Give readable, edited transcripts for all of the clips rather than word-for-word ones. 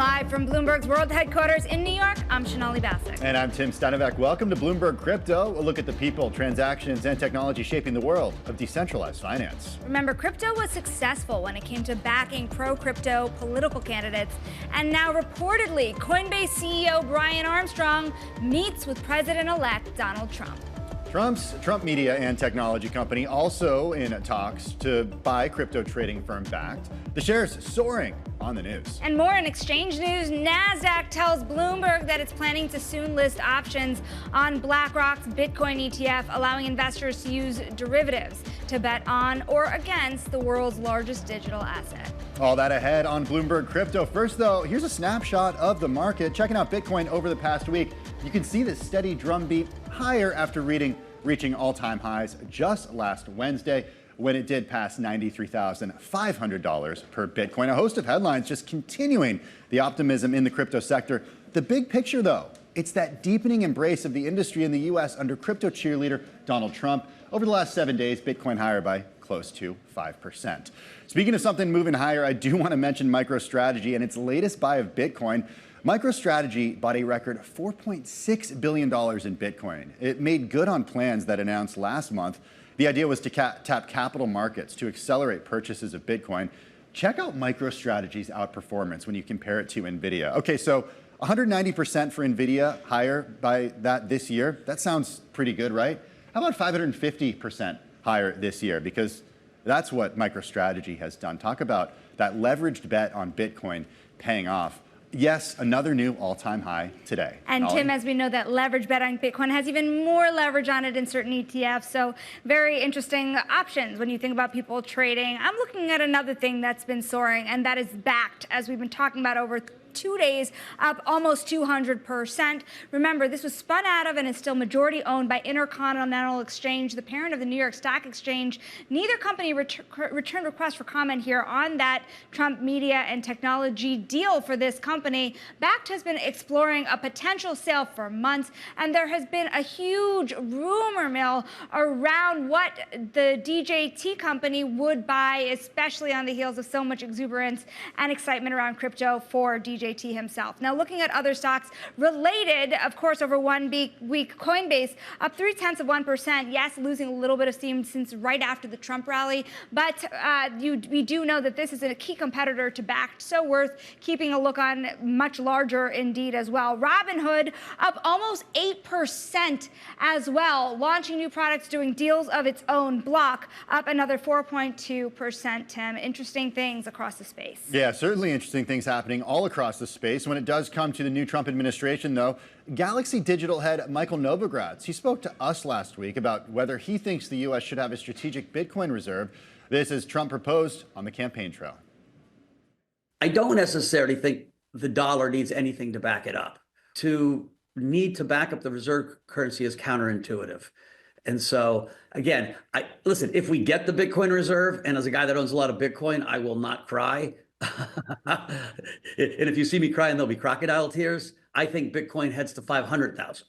Live from Bloomberg's world headquarters in New York, I'm Shonali Basak. And I'm Tim Steinebeck. Welcome to Bloomberg Crypto, a look at the people, transactions, and technology shaping the world of decentralized finance. Remember, crypto was successful when it came to backing pro-crypto political candidates. And now, reportedly, Coinbase CEO Brian Armstrong meets with President-elect Donald Trump. Trump media and technology company also in talks to buy crypto trading firm Bakkt. The shares soaring on the news. And more in exchange news, Nasdaq tells Bloomberg that it's planning to soon list options on BlackRock's Bitcoin ETF, allowing investors to use derivatives to bet on or against the world's largest digital asset. All that ahead on Bloomberg Crypto. First, though, here's a snapshot of the market. Checking out Bitcoin over the past week, you can see this steady drumbeat higher after reaching all-time highs just last Wednesday when it did pass $93,500 per Bitcoin. A host of headlines just continuing the optimism in the crypto sector. The big picture, though, it's that deepening embrace of the industry in the U.S. under crypto cheerleader Donald Trump. Over the last 7 days, Bitcoin higher by close to 5%. Speaking of something moving higher, I do want to mention MicroStrategy and its latest buy of Bitcoin. MicroStrategy bought a record $4.6 billion in Bitcoin. It made good on plans that announced last month. The idea was to tap capital markets to accelerate purchases of Bitcoin. Check out MicroStrategy's outperformance when you compare it to NVIDIA. Okay, so 190% for NVIDIA higher by that this year. That sounds pretty good, right? How about 550% higher this year? Because that's what MicroStrategy has done. Talk about that leveraged bet on Bitcoin paying off. Yes, another new all-time high today. And Tim, as we know, that leverage bet on Bitcoin has even more leverage on it in certain ETFs. So very interesting options when you think about people trading. I'm looking at another thing that's been soaring, and that is Bakkt, as we've been talking about over 2 days, up almost 200%. Remember, this was spun out of and is still majority owned by Intercontinental Exchange, the parent of the New York Stock Exchange. Neither company returned requests for comment here on that Trump media and technology deal for this company. Bakkt has been exploring a potential sale for months, and there has been a huge rumor mill around what the DJT company would buy, especially on the heels of so much exuberance and excitement around crypto for DJT himself. Now, looking at other stocks related, of course, over 1 week, Coinbase up 0.3%. Yes, losing a little bit of steam since right after the Trump rally, but we do know that this is a key competitor to Bakkt, so worth keeping a look on. Much larger indeed as well. Robinhood up almost 8% as well, launching new products, doing deals of its own. Block up another 4.2%. Tim, interesting things across the space. Yeah, certainly interesting things happening all across the space. When it does come to the new Trump administration, though, Galaxy Digital head Michael Novogratz, he spoke to us last week about whether he thinks the U.S. should have a strategic Bitcoin reserve. This is Trump proposed on the campaign trail. I don't necessarily think the dollar needs anything to back it up. To need to back up the reserve currency is counterintuitive. And so, again, listen, if we get the Bitcoin reserve, and as a guy that owns a lot of Bitcoin, I will not cry. And if you see me crying, there'll be crocodile tears. I think Bitcoin heads to 500,000.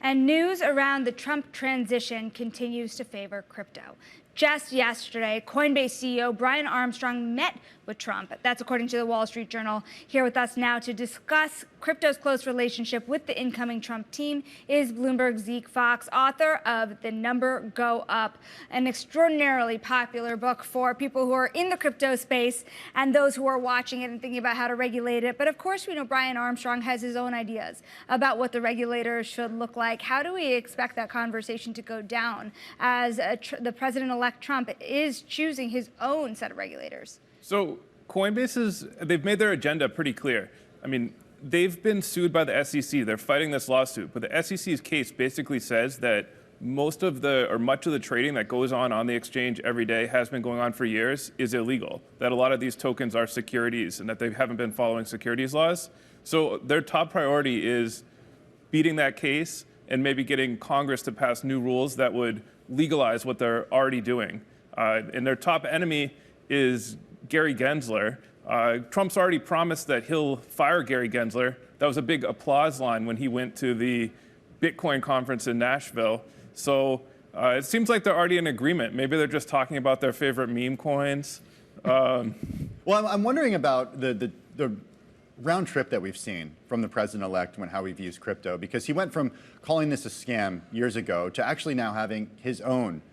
And news around the Trump transition continues to favor crypto. Just yesterday, Coinbase CEO Brian Armstrong met with Trump. That's according to the Wall Street Journal. Here with us now to discuss crypto's close relationship with the incoming Trump team is Bloomberg's Zeke Fox, author of The Number Go Up, an extraordinarily popular book for people who are in the crypto space and those who are watching it and thinking about how to regulate it. But of course, we know Brian Armstrong has his own ideas about what the regulators should look like. How do we expect that conversation to go down as the president-elect Trump is choosing his own set of regulators? So they've made their agenda pretty clear. I mean, they've been sued by the SEC. They're fighting this lawsuit. But the SEC's case basically says that much of the trading that goes on the exchange every day has been going on for years is illegal. That a lot of these tokens are securities and that they haven't been following securities laws. So their top priority is beating that case and maybe getting Congress to pass new rules that would legalize what they're already doing. And their top enemy is Gary Gensler. Trump's already promised that he'll fire Gary Gensler. That was a big applause line when he went to the Bitcoin conference in Nashville. So it seems like they're already in agreement. Maybe they're just talking about their favorite meme coins. Well, Well, I'm wondering about the round trip that we've seen from the president-elect when how he views crypto, because he went from calling this a scam years ago to actually now having his own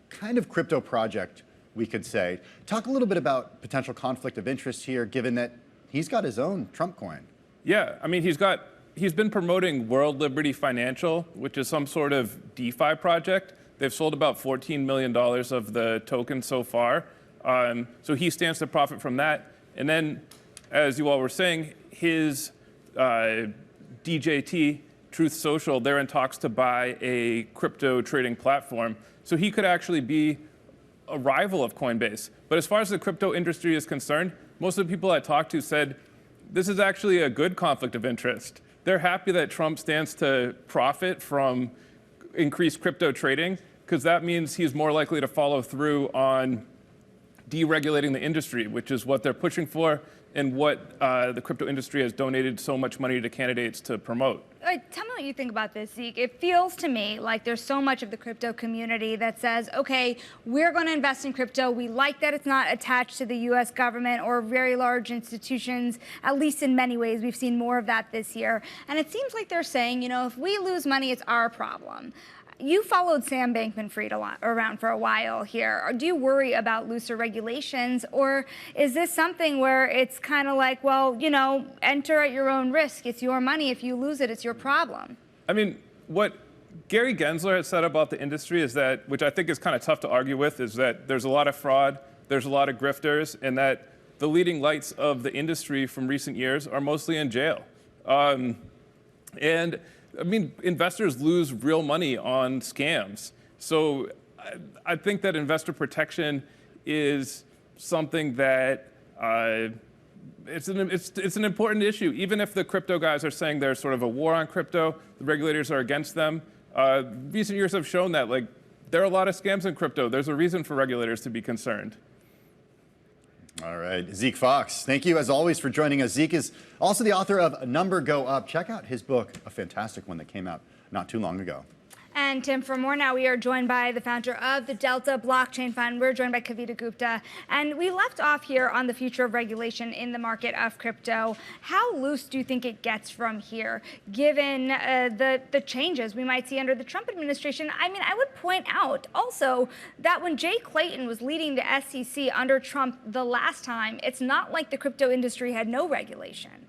kind of crypto project, we could say. Talk a little bit about potential conflict of interest here, given that he's got his own Trump coin. Yeah, I mean, he's been promoting World Liberty Financial, which is some sort of DeFi project. They've sold about $14 million of the token so far. So he stands to profit from that. And then, as you all were saying, his DJT, Truth Social, they're in talks to buy a crypto trading platform. So he could actually be a rival of Coinbase. But as far as the crypto industry is concerned, most of the people I talked to said this is actually a good conflict of interest. They're happy that Trump stands to profit from increased crypto trading, because that means he's more likely to follow through on deregulating the industry, which is what they're pushing for and what the crypto industry has donated so much money to candidates to promote. Tell me what you think about this, Zeke. It feels to me like there's so much of the crypto community that says, okay, we're going to invest in crypto. We like that it's not attached to the U.S. government or very large institutions, at least in many ways. We've seen more of that this year. And it seems like they're saying, you know, if we lose money, it's our problem. You followed Sam Bankman-Fried around for a while here. Do you worry about looser regulations, or is this something where it's kind of like, well, you know, enter at your own risk. It's your money. If you lose it, it's your problem. I mean, what Gary Gensler has said about the industry is that, which I think is kind of tough to argue with, is that there's a lot of fraud, there's a lot of grifters, and that the leading lights of the industry from recent years are mostly in jail. And I mean, investors lose real money on scams. So I think that investor protection is something that it's an important issue. Even if the crypto guys are saying there's sort of a war on crypto, the regulators are against them. Recent years have shown that, like, there are a lot of scams in crypto. There's a reason for regulators to be concerned. All right, Zeke Fox, thank you as always for joining us. Zeke is also the author of Number Go Up. Check out his book, a fantastic one that came out not too long ago. And Tim, for more now, we are joined by the founder of the Delta Blockchain Fund. We're joined by Kavita Gupta. And we left off here on the future of regulation in the market of crypto. How loose do you think it gets from here, given the changes we might see under the Trump administration? I mean, I would point out also that when Jay Clayton was leading the SEC under Trump the last time, it's not like the crypto industry had no regulation.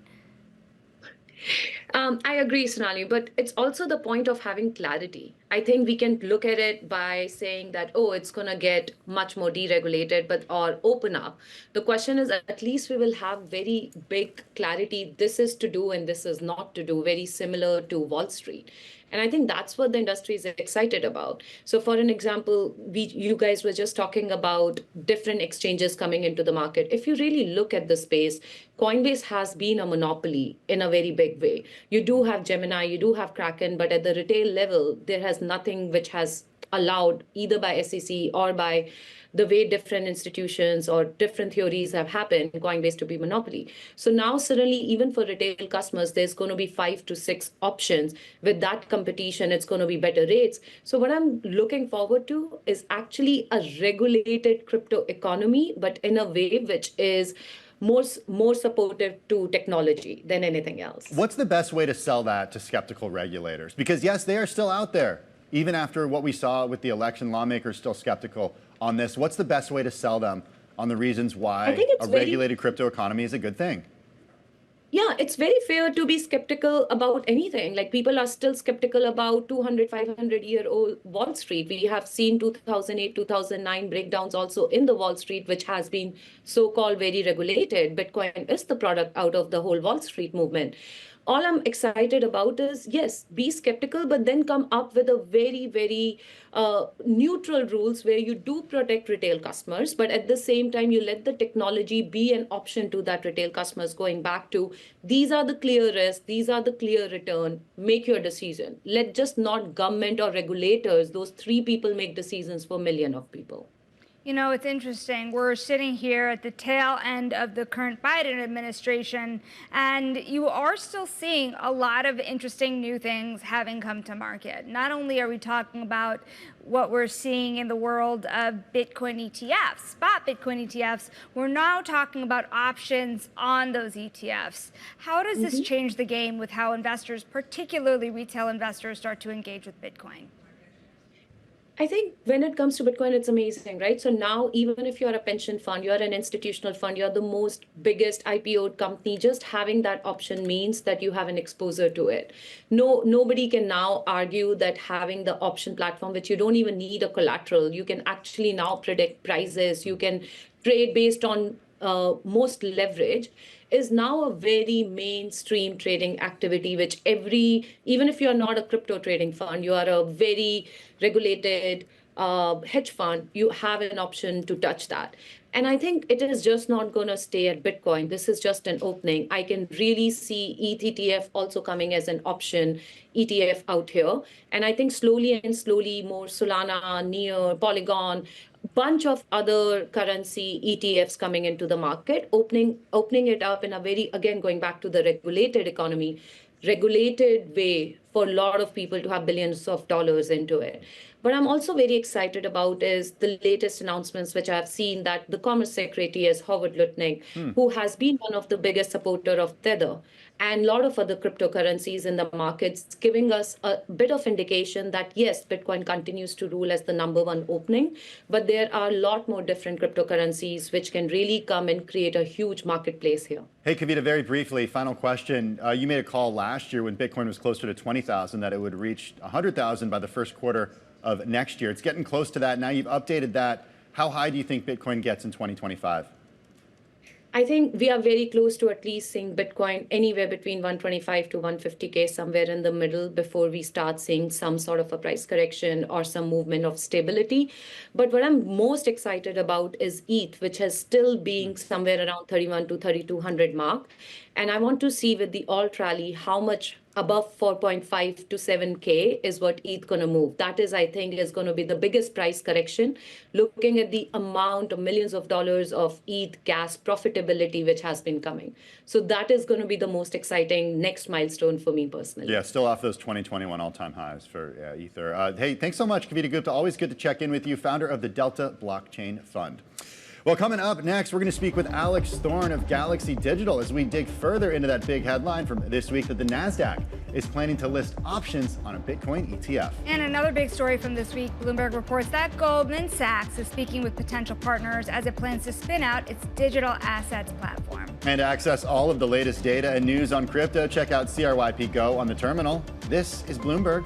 I agree, Sonali, but it's also the point of having clarity. I think we can look at it by saying that, oh, it's going to get much more deregulated, or open up. The question is, at least we will have very big clarity. This is to do and this is not to do, very similar to Wall Street. And I think that's what the industry is excited about. So for an example, you guys were just talking about different exchanges coming into the market. If you really look at the space, Coinbase has been a monopoly in a very big way. You do have Gemini, you do have Kraken, but at the retail level, there has nothing which has allowed either by SEC or by the way different institutions or different theories have happened, Coinbase to be monopoly. So now suddenly, even for retail customers, there's going to be 5 to 6 options. With that competition, it's going to be better rates. So what I'm looking forward to is actually a regulated crypto economy, but in a way which is more supportive to technology than anything else. What's the best way to sell that to skeptical regulators? Because yes, they are still out there. Even after what we saw with the election, lawmakers still skeptical on this. What's the best way to sell them on the reasons why a regulated crypto economy is a good thing? Yeah, it's very fair to be skeptical about anything. Like, people are still skeptical about 200, 500-year-old Wall Street. We have seen 2008, 2009 breakdowns also in the Wall Street, which has been so-called very regulated. Bitcoin is the product out of the whole Wall Street movement. All I'm excited about is, yes, be skeptical, but then come up with a very, very neutral rules where you do protect retail customers, but at the same time, you let the technology be an option to that retail customers, going back to, these are the clear risks, these are the clear return, make your decision. Let just not government or regulators, those 3 people make decisions for millions of people. You know, it's interesting. We're sitting here at the tail end of the current Biden administration, and you are still seeing a lot of interesting new things having come to market. Not only are we talking about what we're seeing in the world of Bitcoin ETFs, spot Bitcoin ETFs, we're now talking about options on those ETFs. How does this change the game with how investors, particularly retail investors, start to engage with Bitcoin? I think when it comes to Bitcoin, it's amazing, right? So now, even if you're a pension fund, you're an institutional fund, you're the most biggest IPO'd company, just having that option means that you have an exposure to it. Nobody can now argue that having the option platform, which you don't even need a collateral, you can actually now predict prices, you can trade based on most leverage, is now a very mainstream trading activity, which even if you're not a crypto trading fund, you are a very regulated hedge fund, you have an option to touch that. And I think it is just not going to stay at Bitcoin. This is just an opening. I can really see ETH ETF also coming as an option ETF out here. And I think slowly and slowly more Solana, Near, Polygon, bunch of other currency ETFs coming into the market, opening it up in a very, again, going back to the regulated economy, regulated way for a lot of people to have billions of dollars into it. But I'm also very excited about is the latest announcements, which I've seen that the Commerce Secretary is Howard Lutnick, who has been one of the biggest supporter of Tether and a lot of other cryptocurrencies in the markets, giving us a bit of indication that, yes, Bitcoin continues to rule as the #1 opening, but there are a lot more different cryptocurrencies which can really come and create a huge marketplace here. Hey, Kavita, very briefly, final question. You made a call last year when Bitcoin was closer to 20,000 that it would reach 100,000 by the first quarter of next year. It's getting close to that. Now you've updated that. How high do you think Bitcoin gets in 2025? I think we are very close to at least seeing Bitcoin anywhere between 125 to 150K, somewhere in the middle, before we start seeing some sort of a price correction or some movement of stability. But what I'm most excited about is ETH, which has still been somewhere around 31 to 3200 mark. And I want to see with the alt rally how much above 4.5 to 7K is what ETH going to move. That is, I think, is going to be the biggest price correction, looking at the amount of millions of dollars of ETH gas profitability which has been coming. So that is going to be the most exciting next milestone for me personally. Yeah, still off those 2021 all-time highs for Ether. Hey, thanks so much, Kavita Gupta. Always good to check in with you, founder of the Delta Blockchain Fund. Well, coming up next, we're going to speak with Alex Thorn of Galaxy Digital as we dig further into that big headline from this week that the Nasdaq is planning to list options on a Bitcoin ETF. And another big story from this week, Bloomberg reports that Goldman Sachs is speaking with potential partners as it plans to spin out its digital assets platform. And to access all of the latest data and news on crypto, check out CRYP Go on the terminal. This is Bloomberg.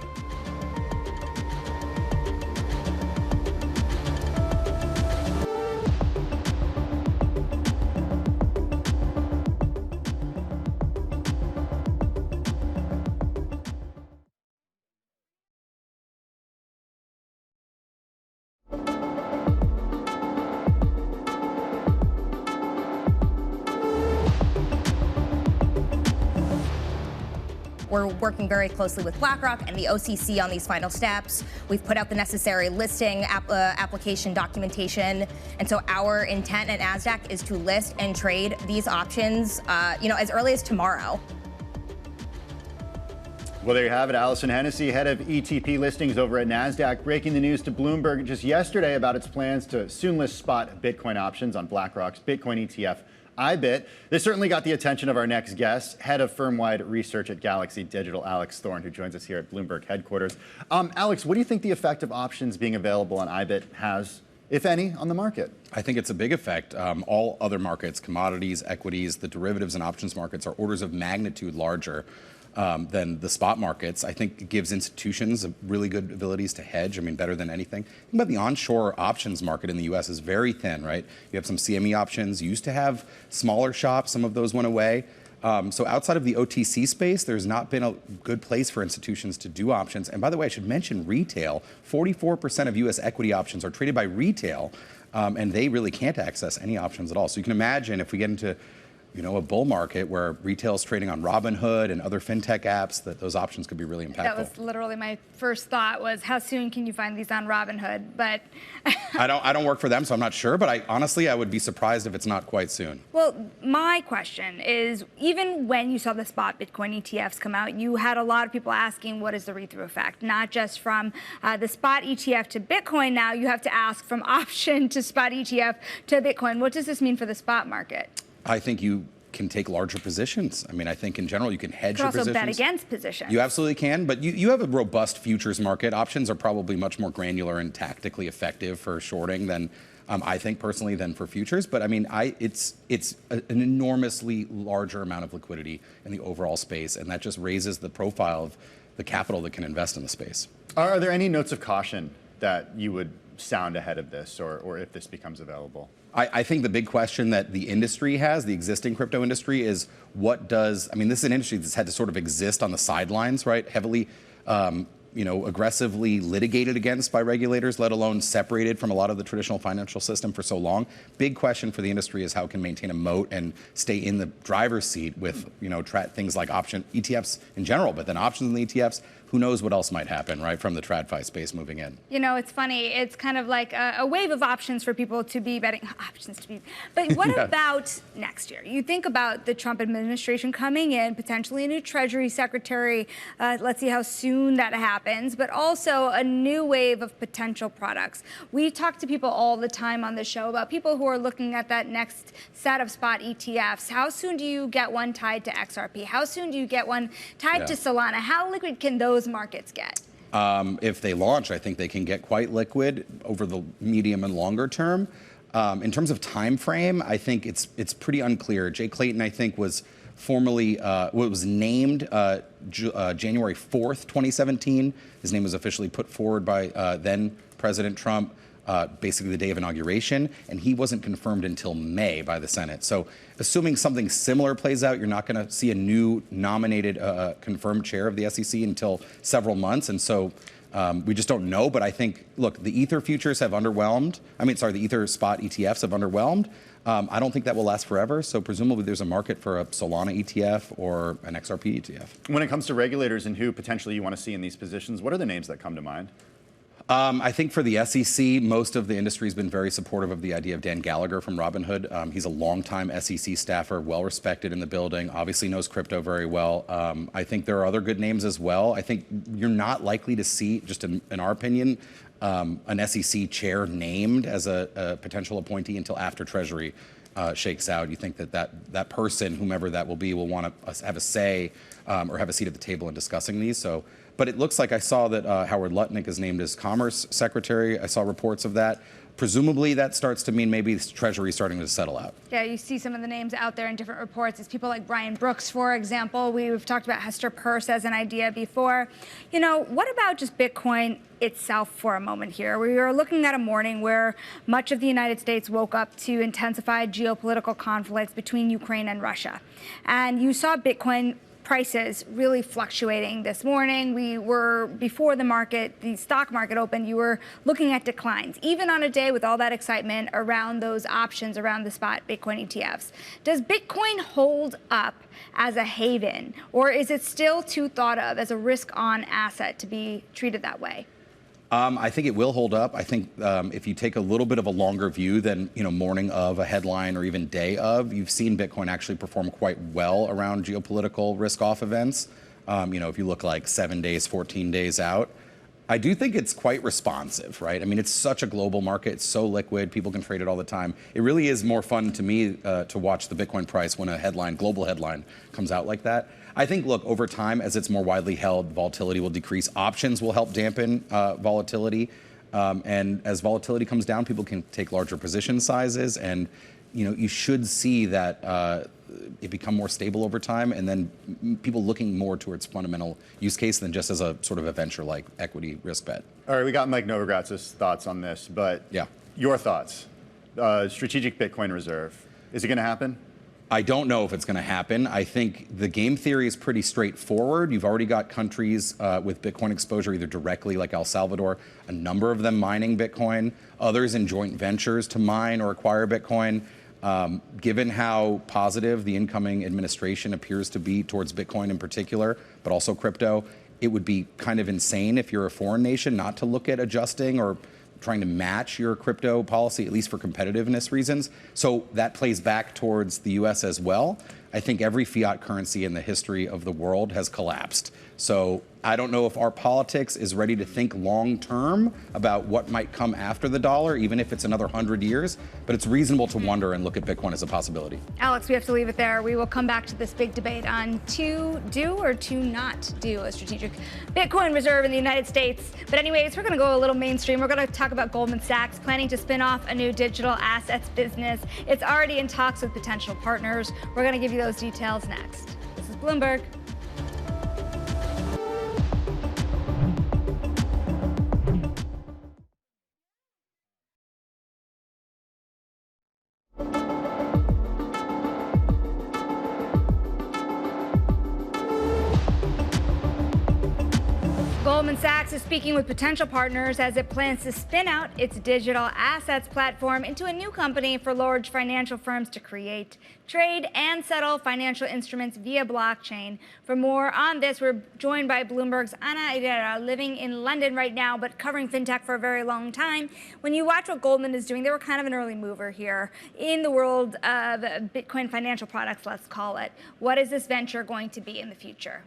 We're working very closely with BlackRock and the OCC on these final steps. We've put out the necessary listing application documentation. And so our intent at Nasdaq is to list and trade these options, as early as tomorrow. Well, there you have it. Allison Hennessy, head of ETP listings over at Nasdaq, breaking the news to Bloomberg just yesterday about its plans to soon list spot Bitcoin options on BlackRock's Bitcoin ETF. IBIT. This certainly got the attention of our next guest, head of Firmwide research at Galaxy Digital, Alex Thorn, who joins us here at Bloomberg headquarters. Alex, what do you think the effect of options being available on IBIT has, if any, on the market? I think it's a big effect. All other markets, commodities, equities, the derivatives and options markets are orders of magnitude larger than the spot markets. I think it gives institutions really good abilities to hedge. I mean, better than anything. Think about the onshore options market in the U.S. is very thin, right? You have some CME options. You used to have smaller shops. Some of those went away. So outside of the OTC space, there's not been a good place for institutions to do options. And by the way, I should mention retail. 44% of U.S. equity options are traded by retail, and they really can't access any options at all. So you can imagine if we get into a bull market where retail's trading on Robinhood and other fintech apps, that those options could be really impactful. That was literally my first thought was how soon can you find these on Robinhood? But I don't work for them, so I'm not sure. But honestly, I would be surprised if it's not quite soon. Well, my question is, even when you saw the spot Bitcoin ETFs come out, you had a lot of people asking, what is the read-through effect? Not just from the spot ETF to Bitcoin. Now you have to ask from option to spot ETF to Bitcoin. What does this mean for the spot market? I think you can take larger positions. I mean, I think in general you can hedge your positions. You positions. could also bet against positions. You absolutely can, but you have a robust futures market. Options are probably much more granular and tactically effective for shorting than I think personally than for futures. But I mean, it's an enormously larger amount of liquidity in the overall space, and that just raises the profile of the capital that can invest in the space. Are there any notes of caution that you would sound ahead of this, or if this becomes available? I think the big question that the industry has, the existing crypto industry, is this is an industry that's had to sort of exist on the sidelines, right? Heavily, aggressively litigated against by regulators, let alone separated from a lot of the traditional financial system for so long. Big question for the industry is how it can maintain a moat and stay in the driver's seat with, things like option ETFs in general, but then options in the ETFs. Who knows what else might happen, right, from the TradFi space moving in. It's funny. It's kind of like a wave of options for people to be betting. But what about next year? You think about the Trump administration coming in, potentially a new Treasury Secretary. Let's see how soon that happens, but also a new wave of potential products. We talk to people all the time on the show about people who are looking at that next set of spot ETFs. How soon do you get one tied to XRP? How soon do you get one tied to Solana? How liquid can those markets get? If they launch, I think they can get quite liquid over the medium and longer term. In terms of time frame, I think it's pretty unclear. Jay Clayton, I think, was formally was named January 4th, 2017. His name was officially put forward by then President Trump, basically the day of inauguration, and he wasn't confirmed until May by the Senate. So assuming something similar plays out, you're not going to see a new nominated confirmed chair of the SEC until several months. And so we just don't know. But I think, look, the Ether futures have underwhelmed. The Ether spot ETFs have underwhelmed. I don't think that will last forever. So presumably there's a market for a Solana ETF or an XRP ETF. When it comes to regulators and who potentially you want to see in these positions, what are the names that come to mind? I think for the SEC, most of the industry has been very supportive of the idea of Dan Gallagher from Robinhood. He's a longtime SEC staffer, well-respected in the building, obviously knows crypto very well. I think there are other good names as well. I think you're not likely to see, just in our opinion, an SEC chair named as a potential appointee until after Treasury shakes out. You think that person, whomever that will be, will want to have a say or have a seat at the table in discussing these. But it looks like I saw that Howard Lutnick is named as Commerce Secretary. I saw reports of that. Presumably that starts to mean maybe Treasury is starting to settle out. Yeah, you see some of the names out there in different reports. It's people like Brian Brooks, for example. We've talked about Hester Peirce as an idea before. What about just Bitcoin itself for a moment here? We are looking at a morning where much of the United States woke up to intensified geopolitical conflicts between Ukraine and Russia. And you saw Bitcoin prices really fluctuating this morning. We were, before the stock market opened, you were looking at declines, even on a day with all that excitement around those options, around the spot Bitcoin ETFs. Does Bitcoin hold up as a haven, or is it still too thought of as a risk-on asset to be treated that way? I think it will hold up. I think if you take a little bit of a longer view than morning of a headline or even day of, you've seen Bitcoin actually perform quite well around geopolitical risk-off events. If you look like 7 days, 14 days out, I do think it's quite responsive, right? I mean, it's such a global market. It's so liquid. People can trade it all the time. It really is more fun to me to watch the Bitcoin price when a global headline comes out like that. I think, look, over time, as it's more widely held, volatility will decrease. Options will help dampen volatility. And as volatility comes down, people can take larger position sizes. And, you should see that it become more stable over time, and then people looking more towards fundamental use case than just as a sort of a venture-like equity risk bet. All right, we got Mike Novogratz's thoughts on this, but your thoughts. Strategic Bitcoin reserve. Is it going to happen? I don't know if it's going to happen. I think the game theory is pretty straightforward. You've already got countries with Bitcoin exposure, either directly like El Salvador, a number of them mining Bitcoin, others in joint ventures to mine or acquire Bitcoin. Given how positive the incoming administration appears to be towards Bitcoin in particular, but also crypto, it would be kind of insane if you're a foreign nation not to look at adjusting or trying to match your crypto policy, at least for competitiveness reasons. So that plays back towards the US as well. I think every fiat currency in the history of the world has collapsed. So I don't know if our politics is ready to think long term about what might come after the dollar, even if it's another 100 years, but it's reasonable to wonder and look at Bitcoin as a possibility. Alex, we have to leave it there. We will come back to this big debate on to do or to not do a strategic Bitcoin reserve in the United States. But anyways, we're going to go a little mainstream. We're going to talk about Goldman Sachs planning to spin off a new digital assets business. It's already in talks with potential partners. We're going to give you those details next. This is Bloomberg. Goldman Sachs is speaking with potential partners as it plans to spin out its digital assets platform into a new company for large financial firms to create, trade, and settle financial instruments via blockchain. For more on this, we're joined by Bloomberg's Ana Herrera, living in London right now, but covering fintech for a very long time. When you watch what Goldman is doing, they were kind of an early mover here in the world of Bitcoin financial products, let's call it. What is this venture going to be in the future?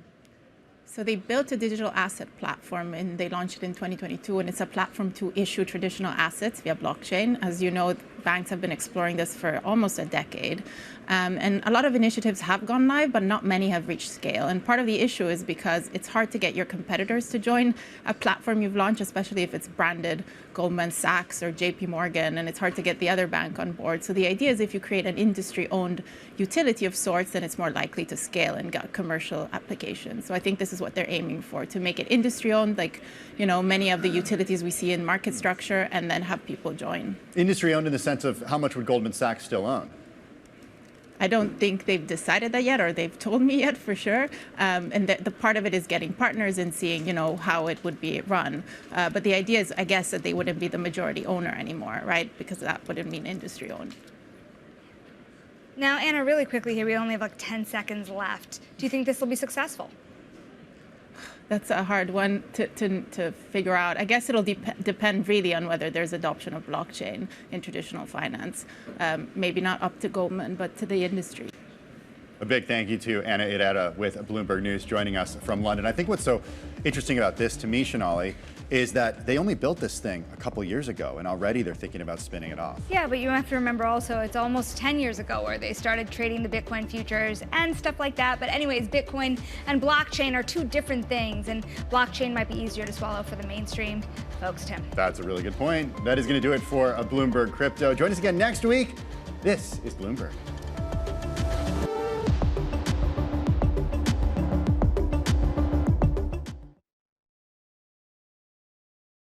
So they built a digital asset platform and they launched it in 2022, and it's a platform to issue traditional assets via blockchain. As you know, banks have been exploring this for almost a decade. And a lot of initiatives have gone live, but not many have reached scale. And part of the issue is because it's hard to get your competitors to join a platform you've launched, especially if it's branded Goldman Sachs or JP Morgan, and it's hard to get the other bank on board. So the idea is if you create an industry-owned utility of sorts, then it's more likely to scale and get commercial applications. So I think this is what they're aiming for, to make it industry-owned, like, you know, many of the utilities we see in market structure, and then have people join. Industry-owned in the sense of how much would Goldman Sachs still own? I don't think they've decided that yet, or they've told me yet for sure. And the part of it is getting partners and seeing, you know, how it would be run. But the idea is, I guess, that they wouldn't be the majority owner anymore, right? Because that wouldn't mean industry owned. Now, Anna, really quickly here, we only have like 10 seconds left. Do you think this will be successful? That's a hard one to figure out. I guess it'll depend really on whether there's adoption of blockchain in traditional finance. Maybe not up to Goldman, but to the industry. A big thank you to Ana Herrera with Bloomberg News joining us from London. I think what's so interesting about this to me, Shonali, is that they only built this thing a couple years ago, and already they're thinking about spinning it off. Yeah, but you have to remember also it's almost 10 years ago where they started trading the Bitcoin futures and stuff like that. But anyways, Bitcoin and blockchain are two different things, and blockchain might be easier to swallow for the mainstream folks, Tim. That's a really good point. That is going to do it for a Bloomberg Crypto. Join us again next week. This is Bloomberg.